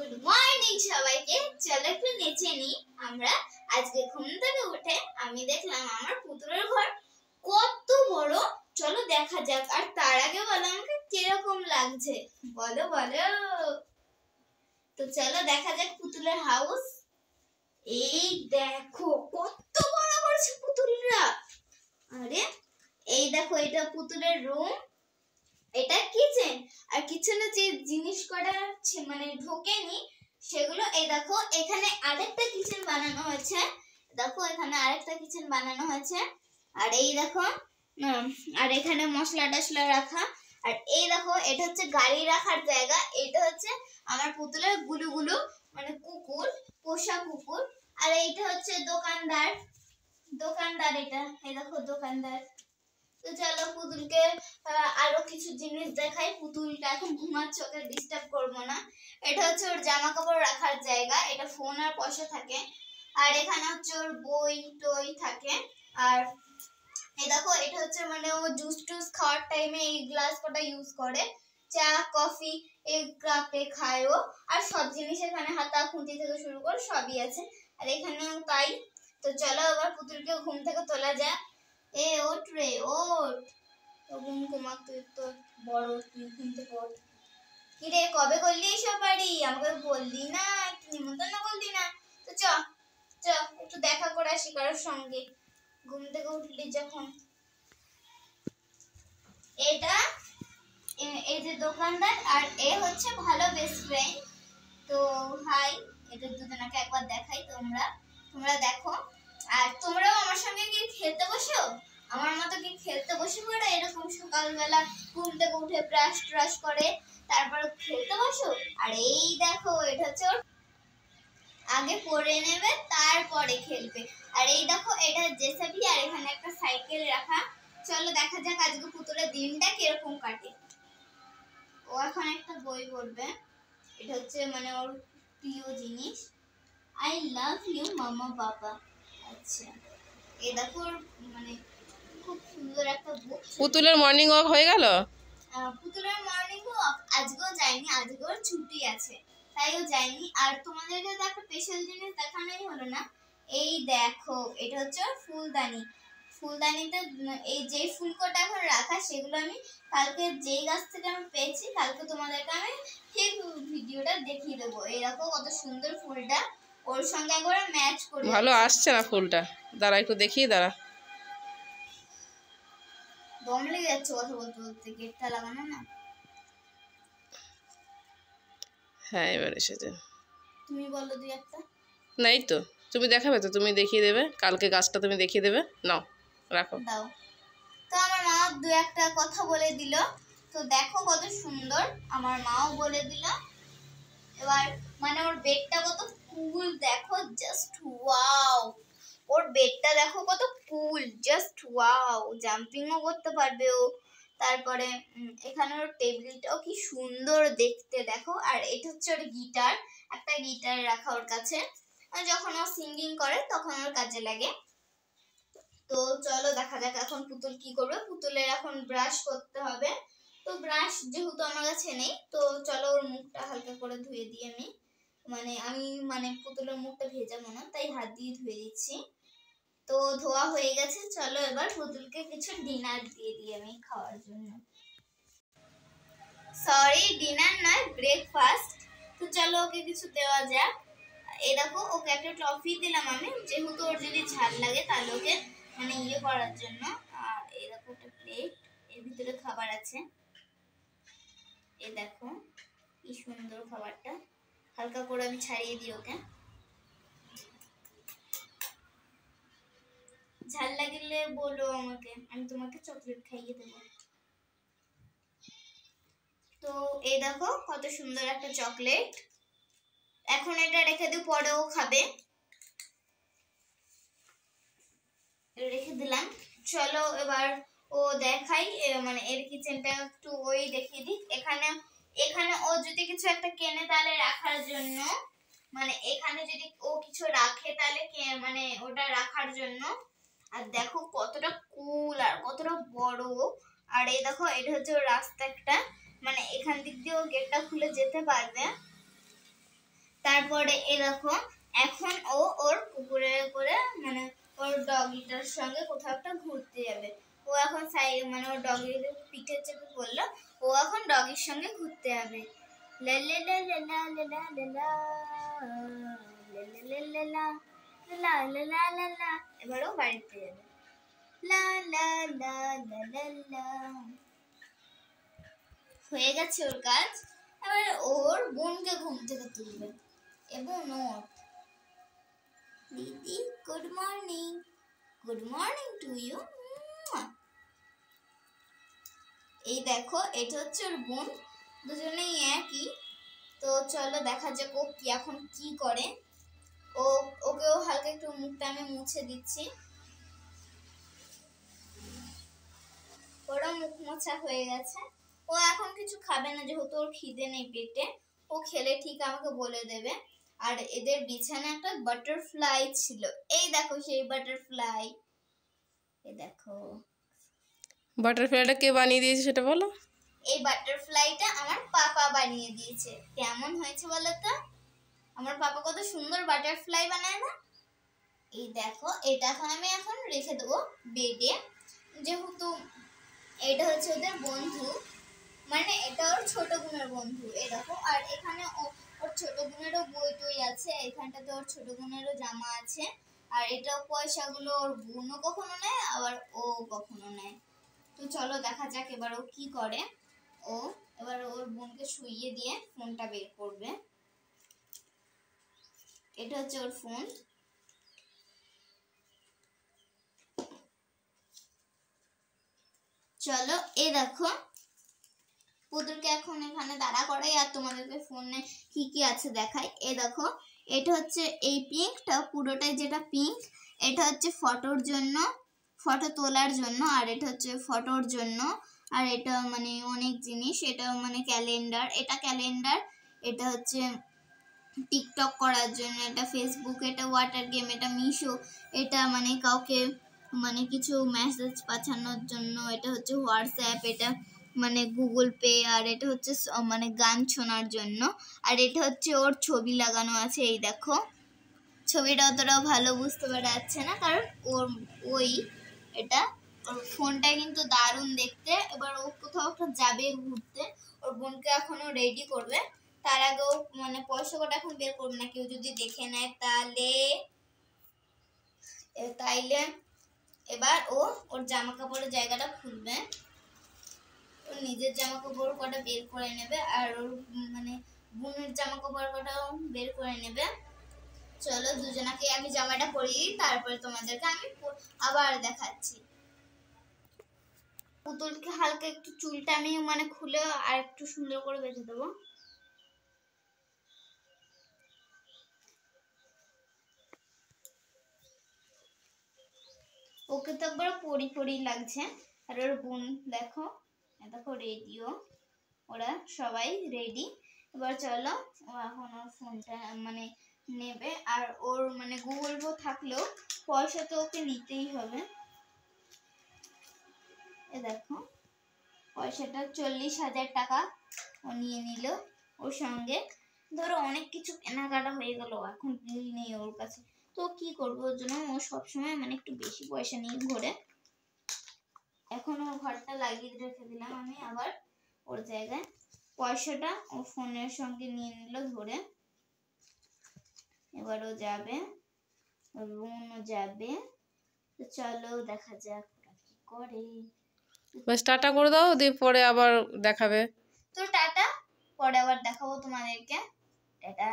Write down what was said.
Good morning সবাইকে। চলো একটু নেচে নি আমরা। আজকে ঘুম থেকে উঠে আমি দেখলাম আমার পুতুলের ঘর কত বড়। চলো দেখা যাক। আর তার আগে বলো আমাকে কিরকম লাগছে, বলো বলো। তো চলো দেখা যাক পুতুলের হাউস। এই দেখো কত বড় করেছে পুতুলরা। আরে এই দেখো, এটা পুতুলের রুম, এটা কিচেন। আর কিচেনে যে জিনিস কটা মানে ঢোকেনি সেগুলো এই দেখো, এখানে আরেকটা কিচেন বানানো হয়েছে। দেখো এখানে আরেকটা কিচেন বানানো হয়েছে। আর এই দেখো আর এখানে মশলা টশলা রাখা। আর এই দেখো, এটা হচ্ছে গাড়ি রাখার জায়গা। এটা হচ্ছে আমার পুতুলের গুলু গুলু, মানে কুকুর, পোষা কুকুর। আর এইটা হচ্ছে দোকানদার, এটা এই দেখো দোকানদার। তো চলো পুতুলকে আরো কিছু জিনিস দেখাই। পুতুলটা এখন ঘুমাচ্ছে, ওকে ডিস্টার্ব করবো না। এটা হচ্ছে ওর জামা কাপড় রাখার জায়গা, এটা ফোন আর পয়সা থাকে। আর এখানে হচ্ছে ওর বই টই থাকে। আর এই দেখো, এটা হচ্ছে মানে ও জুস টুস খাওয়ার টাইমে এই গ্লাস কটা ইউজ করে। চা কফি এই কাপে খায় ও। আর সব জিনিস এখানে হাতা খুঁটি থেকে শুরু করে সবই আছে। আর এখানেও তাই। তো চলো এবার পুতুলকে ঘুম থেকে তোলা যাক। এ ওঠ রে ওঠ। তো ঘুম ঘুমা, তুই তো বড়, তুই ঘুম থেকে ওঠ। কিরে কবে করলি এইসব বাড়ি? আমাকে বললি না, একটু নিমন্ত্রণ করলি না। তো চ চ একটু দেখা করে আসি কারোর সঙ্গে ঘুম থেকে উঠলি যখন। এটা এই যে দোকানদার, আর এ হচ্ছে ভালো বেস্ট ফ্রেন্ড। তো হাই, এদের দুজনকে একবার দেখাই, তোমরা দেখো। আর তোমরাও আমার সঙ্গে কি খেলতে বসো? আমার মতো কি খেলতে বসে পড়ো এরকম সকালবেলা ঘুম থেকে উঠে ব্রাশ ট্রাশ করে তারপর খেলতে বসো? আর এই দেখো, এটা হচ্ছে আগে পড়ে নেবে তারপরে খেলবে। আর এই দেখো, এটা জেসিবি। আর এখানে একটা সাইকেল রাখা। চলো দেখা যাক আজকে পুতুলের দিনটা কিরকম কাটে। ও এখন একটা বই পড়বে। এটা হচ্ছে মানে ওর প্রিয় জিনিস। আই লাভ ইউ মামা বাবা। আচ্ছা এই দেখো, মানে খুব সুন্দর একটা বুক। পুতুলের মর্নিং ওয়াক হয়ে গেল? পুতুলের মর্নিং ওয়াক আজকেও যায়নি, আজকেও ছুটি আছে তাইও যায়নি। আর তোমাদেরকে তো একটা স্পেশাল জিনিস দেখানোই হলো না। এই দেখো, এটা হচ্ছে ফুলদানি। ফুলদানিতে এই যে ফুল কটা এখন রাখা সেগুলো আমি কালকে যেই গাছ থেকে আমি পেয়েছি কালকে তোমাদেরকে আমি ঠিক ভিডিওটা দেখিয়ে দেবো। এই দেখো কত সুন্দর ফুলটা, ওর সঙ্গে একবার ম্যাচ করে। ভালো আসছে না ফুলটা, দাঁড়া একটু দেখিয়ে দাঁড়া। দম লেগে যাচ্ছে কথা বলতে বলতে, গেটটা লাগানো না। হ্যাঁ এবার এসেছে। তুমি বলো দুই একটা। নাই তো, তুমি দেখাবে তো, তুমি দেখিয়ে দেবে কালকে গাছটা, তুমি দেখিয়ে দেবে। নাও রাখো। দাও। তো আমার মা দু একটা কথা বলে দিল। তো দেখো কত সুন্দর, আমার মাও বলে দিল। এবার মানে ওর বেডটা কত কুল দেখো, জাস্ট ওয়াও। ওর বেডটা দেখো কত কুল, জাস্ট ওয়াও। জাম্পিংও করতে পারবে ও। তারপরে এখানে ওর টেবিলটাও কি সুন্দর দেখতে দেখো। আর এটা হচ্ছে ওর গিটার, একটা গিটার রাখা ওর কাছে, যখন ও সিঙ্গিং করে তখন ওর কাজে লাগে। তো চলো দেখা যাক এখন পুতুল কি করবে। পুতুলের এখন ব্রাশ করতে হবে। তো ব্রাশ যেহেতু আমার কাছে নেই, তো চলো ওর মুখটা হালকা করে ধুয়ে দিই আমি। মানে পুতুলের মুখটা ভেজাবো না, তাই হাত দিয়ে ধুয়ে দিচ্ছি। তো ধোয়া হয়ে গেছে। চলো এবার পুতুলকে কিছু ডিনার দিয়ে দিই আমি খাওয়ার জন্য। সরি, ডিনার নয়, ব্রেকফাস্ট। তো চলো ওকে কিছু দেওয়া যাক। এই দেখো, ওকে একটা টফি দিলাম আমি, যেহেতু ওর যদি ঝাল লাগে তাহলে ওকে মানে ইয়ে করার জন্য। আর এই দেখো একটা প্লেট, এর ভিতরে খাবার আছে। এই দেখো কি সুন্দর খাবারটা, হালকা করে আমি ছাড়িয়ে দিই ওকে। ঝাল লাগলে বলো আমাকে, আমি তোমাকে চকলেট খাইয়ে দেবো। তো এই দেখো কত সুন্দর একটা চকলেট। এখন এটা রেখে দিই, পরেও খাবে। রেখে দিলাম। চলো এবার ও দেখাই, মানে এর কিচেনটা একটু ওই দেখিয়ে দিই। এখানে ও যদি কিছু একটা কেনে তাহলে রাখার জন্য, মানে এখানে যদি ও কিছু রাখে তাহলে মানে ওটা রাখার জন্য। আর দেখো কতটা কুল আর কতটা বড়। আর এই দেখো, এটা হচ্ছে ওর রাস্তা একটা, মানে এখান দিক দিয়ে ও গেটটা খুলে যেতে পারবে। তারপরে এরকম এখন ও ওর কুকুরের করে মানে ওর ডগিটার সঙ্গে কোথাও একটা ঘুরতে যাবে। ও এখন মানে ওর ডগির পিঠে চেপে পড়লো, ও এখন ডগির সঙ্গে ঘুরতে যাবে। লা লা লা লা লা লা লা লা লা লা লা লা লা লা লা লা। এবার ও বাড়িতে যাবে। লা লা লা লা লা লা। হয়ে গেছে ওর কাজ। এবার ওর বোনকে ঘুম থেকে তুলবে এবং নোট, দিদি good morning, good morning to you. এই দেখো এটা হচ্ছে ওর বোন, দুজনেই একই। তো চলো দেখা যাক ও কি এখন কি করে। ওকেও হালকা একটু মুখটা আমি মুছে দিচ্ছি। ওরা মুখ মোছা হয়ে গেছে। ও এখন কিছু খাবে না যেহেতু ওর খিদে নেই পেটে। ও খেলে ঠিক আমাকে বলে দেবে। আর এদের বিছানায় একটা বাটারফ্লাই ছিল, এই দেখো সেই বাটারফ্লাই। এই দেখো বাটারফ্লাইটা কে বানিয়ে দিয়েছে সেটা বলো। এই বাটারফ্লাইটা আমার পাপা বানিয়ে দিয়েছে। কেমন হয়েছে বলো তো? আমার পাপা কত সুন্দর বাটারফ্লাই বানায় না? এই দেখো এটা আমি এখন রেখে দেবো বেডে, যেহেতু এটা হচ্ছে ওদের বন্ধু, মানে এটা ওর ছোট বোনের বন্ধু। এই দেখো আর এখানে ওর ছোট বোনেরও বই টই আছে, এখানটাতে ওর ছোট বোনেরও জামা আছে। আর এটা পয়সাগুলো ওর বোনও কখনো নেয় আবার ও কখনো নেয়। তো চলো দেখা যাক এবার ও কি করে। ও এবার ওর বোনকে শুইয়ে দিয়ে ফোনটা বের করবে। এটা হচ্ছে ওর ফোন। চলো এই দেখো পুতুলকে এখন এখানে দাঁড়া করে আর তোমাদেরকে ফোনে কি কি আছে দেখাই। এ দেখো এটা হচ্ছে এই পিঙ্কটা পুরোটাই যেটা পিঙ্ক, এটা হচ্ছে ফটোর জন্য, ফটো তোলার জন্য। আর এটা হচ্ছে ফটোর জন্য। আর এটা মানে অনেক জিনিস, এটা মানে ক্যালেন্ডার, এটা ক্যালেন্ডার। এটা হচ্ছে টিকটক করার জন্য, এটা ফেসবুক, এটা ওয়াটার গেম, এটা মিশো, এটা মানে কাউকে মানে কিছু মেসেজ পাঠানোর জন্য, এটা হচ্ছে হোয়াটসঅ্যাপ, এটা মানে গুগল পে। আর এটা হচ্ছে মানে গান শোনার জন্য। আর এটা হচ্ছে ওর ছবি লাগানো আছে। এই দেখো ছবিটা অতটাও ভালো বুঝতে পারা যাচ্ছে না কারণ ওই এটা ওর ফোনটা কিন্তু দারুণ দেখতে। এবার ও কোথাও একটা যাবে ঘুরতে, ওর বোনকে এখনো রেডি করবে। তার আগেও মানে পয়সা কটা এখন বের করবে না, কেউ যদি দেখে নেয় তাইলে এবার ওর জামা কাপড়ের জায়গাটা খুলবে, ওর নিজের জামা কাপড় কটা বের করে নেবে আর ওর মানে বোনের জামা কাপড় কটাও বের করে নেবে। চলো দুজনাকে আমি জামাটা পরিয়ে দিই, তারপরে তোমাদেরকে আমি আবার দেখাচ্ছি। পুতুলকে হালকা একটু চুলটা আমি মানে খুলে আর একটু সুন্দর করে বেঁধে দেবো। ওকে তো একবার পরি লাগছে। আর ওর বোন দেখো দেখো রেডিও, ওরা সবাই রেডি। এবার চলো ও এখন ওর ফোনটা মানে নেবে। আর ওর মানে গুগল পে থাকলেও পয়সা তো ওকে নিতেই হবে। এ দেখো পয়সাটা 40,000 টাকা ও নিয়ে নিল ওর সঙ্গে। ধরো অনেক কিছু কেনাকাটা হয়ে গেল, এখন বিল নেই ওর কাছে, তো কি করবো? ওর জন্য ও সবসময় মানে একটু বেশি পয়সা নিয়ে ঘোরে। এখন ওর ঘরটা লাগিয়ে রেখে দিলাম আমি আবার ওর জায়গায়। পয়সাটা ও ফোনের সঙ্গে নিয়ে নিল ধরে। এবার ও যাবে, ওর বোনও যাবে। তো চলো দেখা যাক ওরা কি করে। বাস টাটা করে দাও, দিয়ে পরে আবার দেখাবে। তো টাটা, পরে আবার দেখাবো তোমাদেরকে। টাটা।